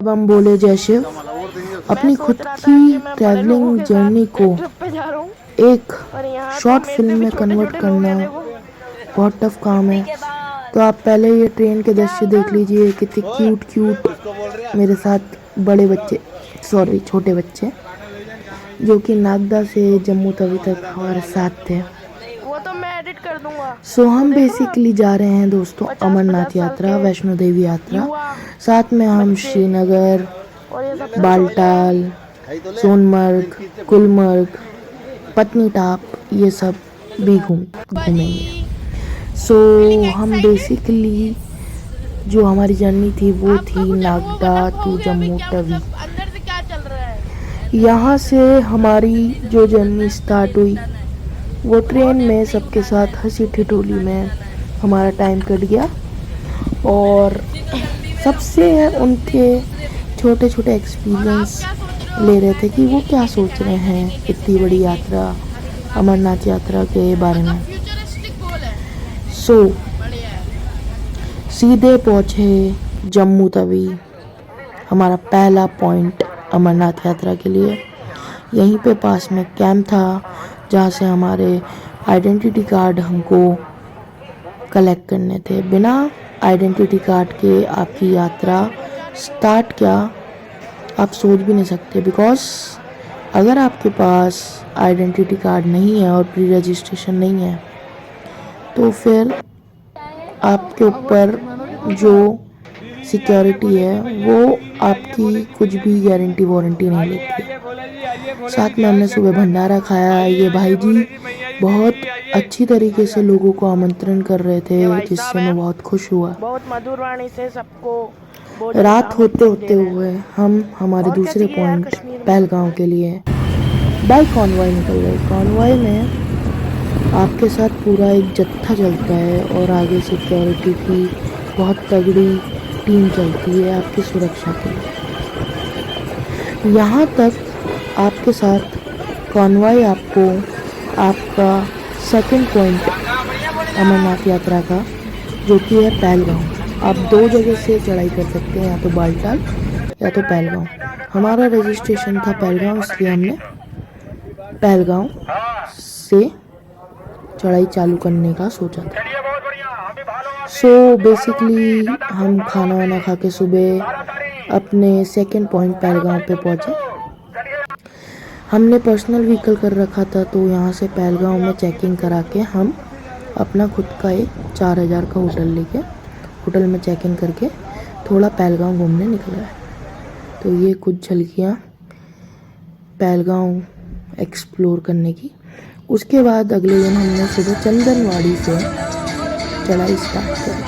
अब हम बोले जैसे अपनी खुद की ट्रैवलिंग जर्नी को एक शॉर्ट फिल्म में कन्वर्ट करना बहुत टफ काम है। तो आप पहले ये ट्रेन के दृश्य देख लीजिए, कितने क्यूट क्यूट मेरे साथ बड़े बच्चे, सॉरी छोटे बच्चे, जो कि नागदा से जम्मू तवी तक हमारे साथ थे। वो तो मैं एडिट कर दूंगा। सो हम बेसिकली जा रहे हैं दोस्तों अमरनाथ यात्रा, वैष्णो देवी यात्रा। साथ में हम श्रीनगर, बालटाल, सोनमर्ग, गुलमर्ग, पत्नीटाप ये सब भी घूमेंगे। सो हम बेसिकली जो हमारी जर्नी थी वो थी नागदा टू जम्मू तवी। यहाँ से हमारी जो जर्नी स्टार्ट हुई वो ट्रेन में सबके साथ हंसी ठिठोली में हमारा टाइम कट गया। और सबसे उनके छोटे छोटे एक्सपीरियंस ले रहे थे कि वो क्या सोच रहे हैं इतनी बड़ी यात्रा अमरनाथ यात्रा के बारे में। सो सीधे पहुँचे जम्मू तवी, हमारा पहला पॉइंट अमरनाथ यात्रा के लिए। यहीं पे पास में कैंप था जहाँ से हमारे आइडेंटिटी कार्ड हमको कलेक्ट करने थे। बिना आइडेंटिटी कार्ड के आपकी यात्रा स्टार्ट क्या आप सोच भी नहीं सकते, बिकॉज अगर आपके पास आइडेंटिटी कार्ड नहीं है और प्री रजिस्ट्रेशन नहीं है तो फिर आपके ऊपर जो सिक्योरिटी है वो आपकी कुछ भी गारंटी वारंटी नहीं लेती है। साथ में हमने सुबह भंडारा खाया। ये भाई जी बहुत अच्छी तरीके से लोगों को आमंत्रण कर रहे थे, जिससे मैं बहुत खुश हुआ। बहुत मधुर वाणी से सबको रात होते होते हुए हम हमारे दूसरे पॉइंट पहलगांव के लिए बाई कॉन्वॉय निकल गए। कॉन्वॉय में आपके साथ पूरा एक जत्था चलता है और आगे सिक्योरिटी की बहुत तगड़ी टीम चलती है आपकी सुरक्षा के लिए। यहाँ तक आपके साथ कॉन्वॉय आपको आपका सेकंड पॉइंट अमरनाथ यात्रा का, जो कि है पहलगांव। आप दो जगह से चढ़ाई कर सकते हैं, या तो बालटाल या तो पहलगांव। हमारा रजिस्ट्रेशन था पहलगांव, इसलिए हमने पहलगांव से चढ़ाई चालू करने का सोचा था। सो बेसिकली हम खाना वाना खा के सुबह अपने सेकंड पॉइंट पहलगांव पे पहुंचे। हमने पर्सनल व्हीकल कर रखा था, तो यहाँ से पहलगांव में चेकिंग करा के हम अपना खुद का एक 4000 का होटल लेके होटल में चेकिंग करके थोड़ा पहलगांव घूमने निकल गए। तो ये कुछ झलकियाँ पहलगांव एक्सप्लोर करने की। उसके बाद अगले दिन हमने सुबह चंदनवाड़ी से चढ़ाई स्टार्ट करी।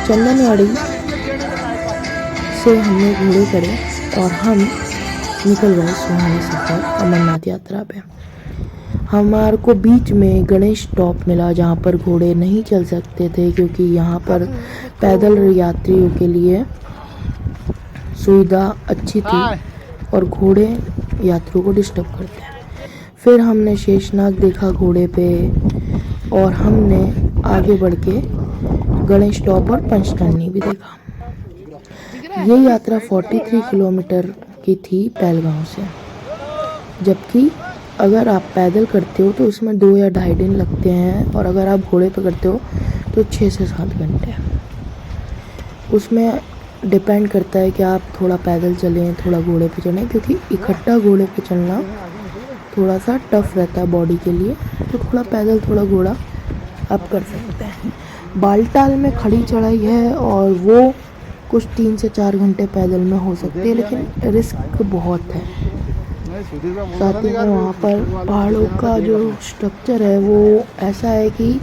चंदनवाड़ी से हमने घोड़े करे और हम निकल गए सुहाने सफ़र अमरनाथ यात्रा पे। हमारे को बीच में गणेश टॉप मिला जहाँ पर घोड़े नहीं चल सकते थे, क्योंकि यहाँ पर पैदल यात्रियों के लिए सुविधा अच्छी थी और घोड़े यात्रियों को डिस्टर्ब करते हैं। फिर हमने शेषनाग देखा घोड़े पे और हमने आगे बढ़ के गणेश टॉप और पंचतरणी भी देखा। ये यात्रा 43 किलोमीटर की थी पहलगांव से, जबकि अगर आप पैदल करते हो तो उसमें 2 या 2.5 दिन लगते हैं, और अगर आप घोड़े पे करते हो तो 6 से 7 घंटे। उसमें डिपेंड करता है कि आप थोड़ा पैदल चलें थोड़ा घोड़े पे चलें, क्योंकि इकट्ठा घोड़े पे चलना थोड़ा सा टफ रहता है बॉडी के लिए। तो थोड़ा पैदल थोड़ा घोड़ा आप कर सकते हैं। बालटाल में खड़ी चढ़ाई है और वो कुछ 3 से 4 घंटे पैदल में हो सकती है, लेकिन रिस्क बहुत है। साथ ही में वहाँ पर पहाड़ों का जो स्ट्रक्चर है वो ऐसा है कि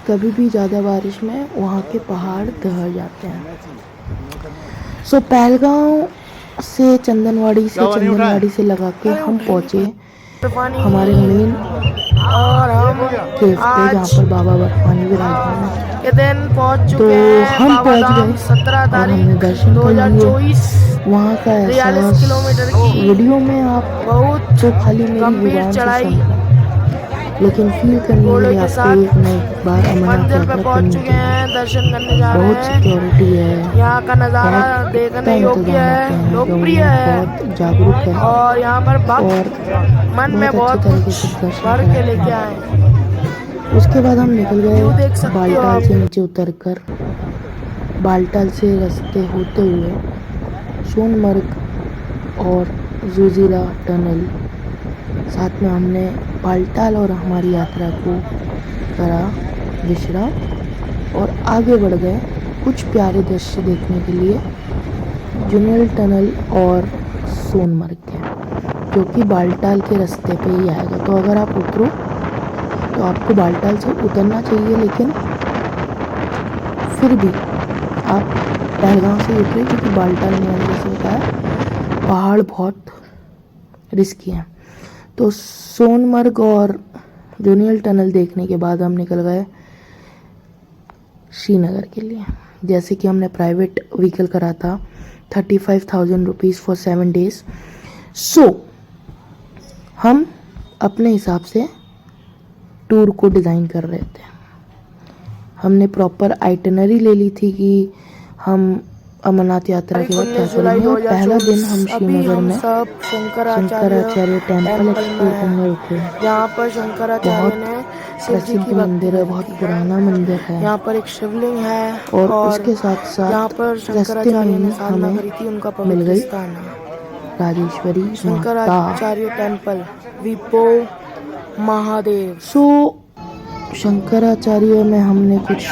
कभी भी ज़्यादा बारिश में वहाँ के पहाड़ दह जाते हैं। सो पहलगांव से चंदनवाड़ी से लगा के हम पहुँचे हमारे मेन केव पे, जहाँ पर बाबा बर्फानी विराजमान है। के दिन पहुंच तो चुके हैं हम बाबा पहुँच धाम गए 17 और तारीख हमने दर्शन कर लिए। 2024 वहाँ का 43 एहसास किलोमीटर की वीडियो में आप बहुत तो खाली मेरी गंभीर जुबान से चढ़ाई सुन रहे हैं, लेकिन फील करने के घोड़े लिए के आपको साथ एक ना एक बार अमरनाथ मंदिर पे यात्रा पहुंच करनी चुके चाहिए। हैं, दर्शन करने जा रहे बहुत हैं। सिक्योरिटी है, यहाँ का नज़ारा बहुत देखने पुख्ता योग्य इंतजाम होते है, हैं, लोकप्रिय गवर्नमेंट है बहुत जागरूक है और यहाँ पर और भक्त मन में बहुत अच्छे बहुत तरीके कुछ से दर्शन भर के कराते लेके हैं। आए हैं। उसके बाद हम निकल व्यू देख गए सकते हो बालटाल आप। से नीचे उतरकर, बालटाल से रास्ते होते हुए सोनमर्ग और ज़ोजिला टनल। साथ में हमने बालटाल और हमारी यात्रा को करा विश्राम और आगे बढ़ गए कुछ प्यारे दृश्य देखने के लिए जुनल टनल और सोनमर्ग के, जो कि बालटाल के रास्ते पे ही आएगा। तो अगर आप उतरो तो आपको बालटाल से उतरना चाहिए, लेकिन फिर भी आप पहलगाम से उतरे, क्योंकि बालटाल में मैंने जैसे बताया पहाड़ बहुत रिस्की हैं। तो सोनमर्ग और जूनियल टनल देखने के बाद हम निकल गए श्रीनगर के लिए। जैसे कि हमने प्राइवेट व्हीकल करा था 35,000 रुपीज़ फॉर 7 days। सो हम अपने हिसाब से टूर को डिज़ाइन कर रहे थे। हमने प्रॉपर आइटनरी ले ली थी कि हम अमरनाथ यात्रा के बाद क्या 19 जुलाई करेंगे। और पहला दिन हम 2024 अभी श्रीनगर हम में सब शंकराचार्य टेम्पल टेम्पल एक्सप्लोर में करने हैं। रुके। यहाँ पर शंकराचार्य बहुत ने शिव जी प्रसिद्ध की भक्ति मंदिर है, करी बहुत थी। पुराना मंदिर है। यहाँ पर एक शिवलिंग है और और उसके साथ यहाँ साथ पर रास्ते में शंकराचार्य ही ने साधना हमें करी थी, उनका मिल पवित्र गई स्थान है राजेश्वरी माता। शंकराचार्य टेम्पल, विपो महादेव। सो शंकराचार्य में हमने कुछ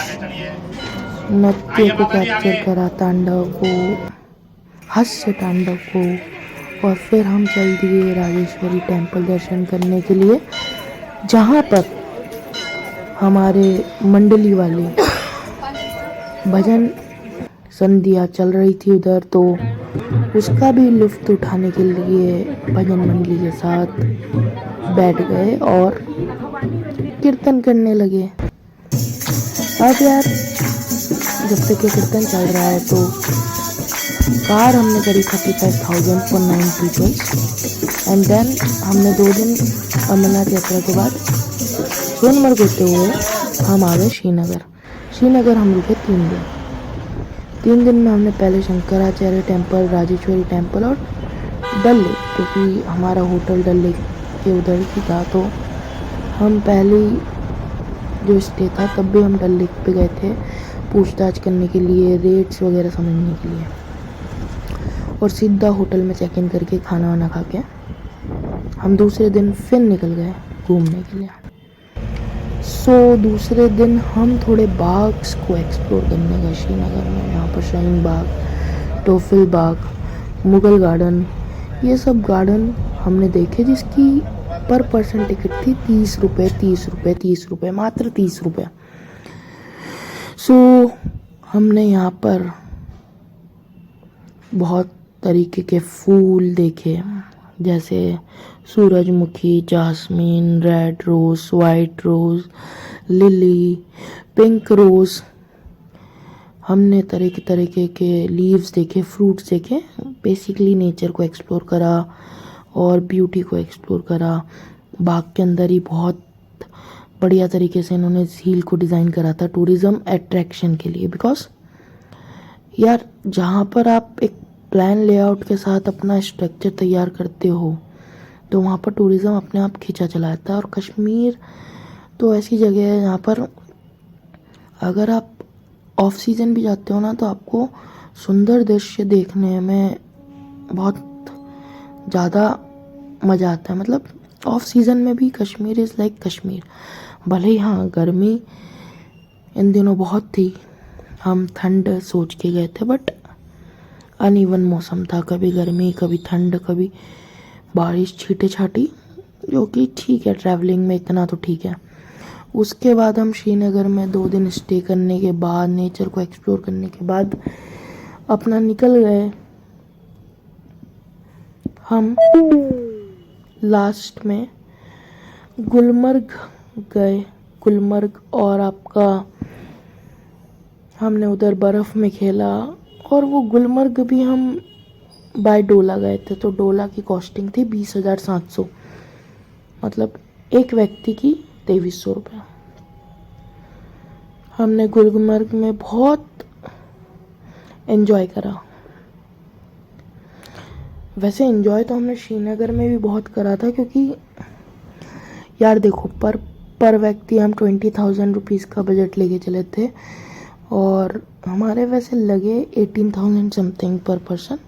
नृत्य को कैप्चर करा, तांडव को, हास्य तांडव को, और फिर हम चल दिए राजेश्वरी टेम्पल दर्शन करने के लिए, जहाँ पर हमारे मंडली वाले भजन संध्या चल रही थी उधर, तो उसका भी लुत्फ उठाने के लिए भजन मंडली के साथ बैठ गए और कीर्तन करने लगे। अब यार जब तक ये कीर्तन चल रहा है तो कार हमने करी 35,000 फॉर 9 पीपल्स। एंड देन हमने 2 दिन अमरनाथ यात्रा के बाद सोनमर्ग होते हुए हम आ गए श्रीनगर। श्रीनगर हम रुके 3 दिन। 3 दिन में हमने पहले शंकराचार्य टेम्पल, राजेश्वरी टेम्पल और डल लेक, क्योंकि हमारा होटल डल लेक के उधर ही था, तो हम पहले जो स्टे था तब भी हम डल लेक पे गए थे पूछताछ करने के लिए, रेट्स वगैरह समझने के लिए, और सीधा होटल में चेक इन करके खाना वाना खा के हम दूसरे दिन फिर निकल गए घूमने के लिए। सो दूसरे दिन हम थोड़े बाग्स को एक्सप्लोर करने गए श्रीनगर में। यहाँ पर शाहीन बाग, टोफिल बाग, मुगल गार्डन, ये सब गार्डन हमने देखे, जिसकी पर पर्सन टिकट थी 30 रुपये, 30 रुपये, 30 रुपये, मात्र 30 रुपये। सो हमने यहाँ पर बहुत तरीके के फूल देखे, जैसे सूरजमुखी, जास्मीन, रेड रोज़, वाइट रोज़, लिली, पिंक रोज़। हमने तरीके के लीव्स देखे, फ्रूट्स देखे, बेसिकली नेचर को एक्सप्लोर करा और ब्यूटी को एक्सप्लोर करा। बाग के अंदर ही बहुत बढ़िया तरीके से इन्होंने झील को डिज़ाइन करा था टूरिज़्म अट्रैक्शन के लिए। बिकॉज यार जहाँ पर आप एक प्लान लेआउट के साथ अपना स्ट्रक्चर तैयार करते हो तो वहाँ पर टूरिज़्म अपने आप खींचा चला जाता है। और कश्मीर तो ऐसी जगह है जहाँ पर अगर आप ऑफ सीज़न भी जाते हो ना तो आपको सुंदर दृश्य देखने में बहुत ज़्यादा मज़ा आता है। मतलब ऑफ सीज़न में भी कश्मीर इज़ लाइक कश्मीर। भले ही हाँ गर्मी इन दिनों बहुत थी, हम ठंड सोच के गए थे, बट अनइवन मौसम था, कभी गर्मी कभी ठंड कभी बारिश छींटे छाटी, जो कि ठीक है, ट्रैवलिंग में इतना तो ठीक है। उसके बाद हम श्रीनगर में 2 दिन स्टे करने के बाद, नेचर को एक्सप्लोर करने के बाद अपना निकल गए हम लास्ट में गुलमर्ग गए। गुलमर्ग और आपका हमने उधर बर्फ़ में खेला, और वो गुलमर्ग भी हम बाय डोला गए थे, तो डोला की कॉस्टिंग थी 20,700, मतलब एक व्यक्ति की 2300 रुपये। हमने गुलमर्ग में बहुत एंजॉय करा। वैसे एंजॉय तो हमने श्रीनगर में भी बहुत करा था, क्योंकि यार देखो पर व्यक्ति हम 20,000 रुपीज़ का बजट लेके चले थे और हमारे वैसे लगे 18,000 समथिंग पर पर्सन।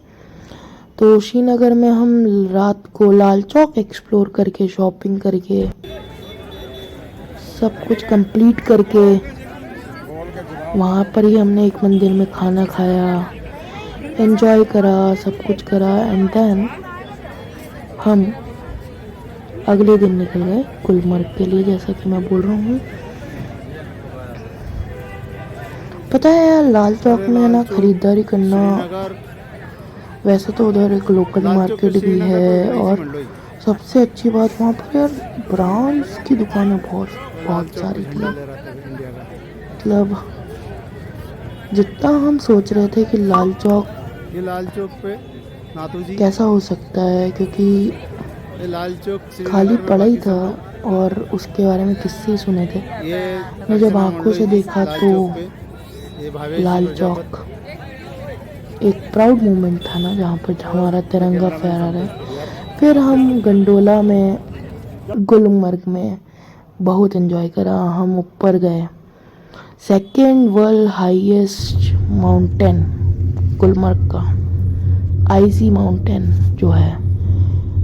तो श्रीनगर में हम रात को लाल चौक एक्सप्लोर करके, शॉपिंग करके, सब कुछ कंप्लीट करके, वहाँ पर ही हमने एक मंदिर में खाना खाया, एंजॉय करा, सब कुछ करा। एंड देन हम अगले दिन निकल गए गुलमर्ग के लिए, जैसा कि मैं बोल रहा हूँ। पता है यार, लाल चौक में ना खरीदारी करना, वैसे तो उधर एक लोकल मार्केट भी है और सबसे अच्छी बात वहाँ पर यार ब्रांड्स की दुकानें बहुत सारी थी। मतलब जितना हम सोच रहे थे कि लाल चौक पे नातू जी कैसा हो सकता है, क्योंकि ये लाल चौक खाली पड़ा ही था और उसके बारे में किस्से ही सुने थे। मैं जब आंखों से देखा तो लाल चौक एक प्राउड मोमेंट था ना, जहाँ पर हमारा तिरंगा फहरा रहा। फिर हम गंडोला में, गुलमर्ग में बहुत एंजॉय करा। हम ऊपर गए, second world highest mountain Gulmarg का, आईसी माउंटेन जो है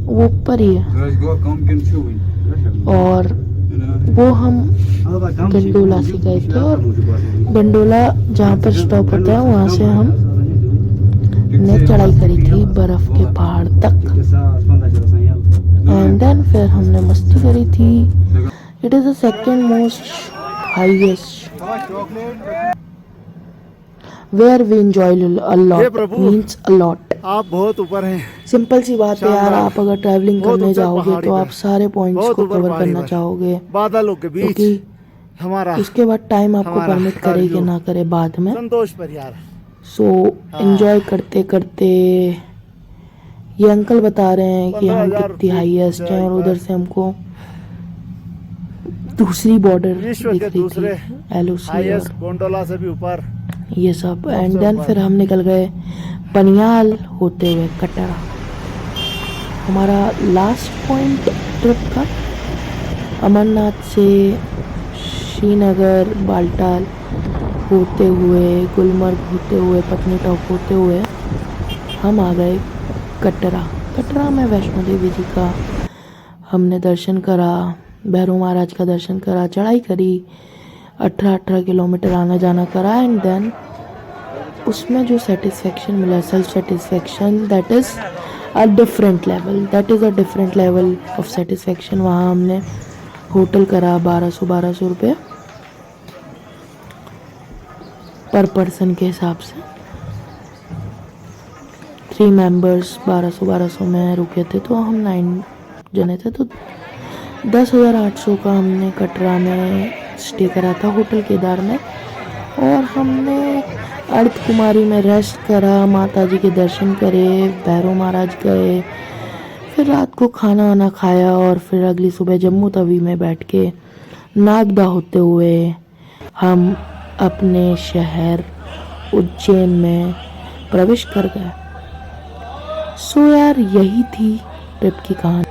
वो ऊपर ही है। और वो हम गंडोला से गए थे और गंडोला जहाँ पर स्टॉप होता है वहाँ से हम ने चढ़ाई करी थी बर्फ के पहाड़ तक। एंड देन फिर हमने मस्ती करी थी। It is the second most highest where we enjoy a lot, means a lot. आप बहुत ऊपर हैं। सिंपल सी बात है यार, आप अगर ट्रैवलिंग बहुत करने ऊंचा जाओगे पहाड़ी तो पर। आप सारे पॉइंट्स बहुत को ऊपर कवर पहाड़ी करना पर। चाहोगे, बादलों के बीच क्योंकि हमारा उसके बाद टाइम आपको हमारा परमिट करे कि कारगिल। ना करे बाद में। संतोष परिवार। सो एंजॉय करते करते ये अंकल बता रहे हैं कि हम 15,000 कितनी हाईएस्ट हैं और उधर से हमको दूसरी बॉर्डर विश्व दिख के रही दूसरे थी, एलओसी हाईएस्ट और गोंडोला से भी ऊपर। ये सब। एंड देन फिर हम निकल गए पनियाल होते हुए कटरा। हमारा लास्ट पॉइंट ट्रिप का अमरनाथ से श्रीनगर, बालटाल होते हुए, गुलमर्ग होते हुए, पत्नी टॉप होते हुए हम आ गए कटरा। कटरा में वैष्णो देवी जी का हमने दर्शन करा, भैरव महाराज का दर्शन करा, चढ़ाई करी, 18 किलोमीटर आना जाना करा। एंड देन उसमें जो सेटिस्फेक्शन मिला, self satisfaction, that is a different level of satisfaction. वहाँ हमने होटल करा 1200 रुपये पर पर्सन के हिसाब से। 3 मेंबर्स 1200 में रुके थे, तो हम 9 जने थे, तो 10,800 का हमने कटरा में स्टे करा था होटल केदार में। और हमने अर्ध कुमारी में रेस्ट करा, माता जी के दर्शन करे, भैरव महाराज गए, फिर रात को खाना वाना खाया और फिर अगली सुबह जम्मू तवी में बैठ के नागदा होते हुए हम अपने शहर उज्जैन में प्रवेश कर गए। सो यार यही थी ट्रिप की कहानी।